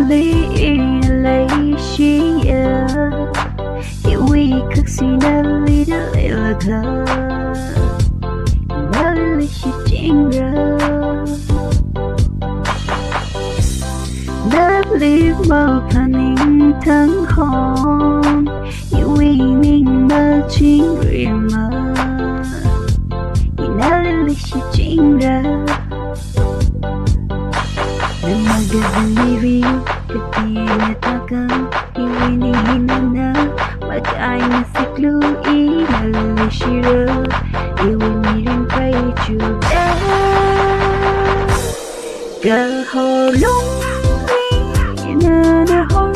li lấy chi ya hiểu vì khắc si na li đã lại là thơ na li chi chinh ra na li mơ phan ninh thăng hòn hiểu vì ninh mơ chính riêng mơ na li chi chinh ra Nagagaliwi Katinatakan Iwinihinana Magay na siklo Inalishira Iwinirin kay Juda Kaholong Inanaholong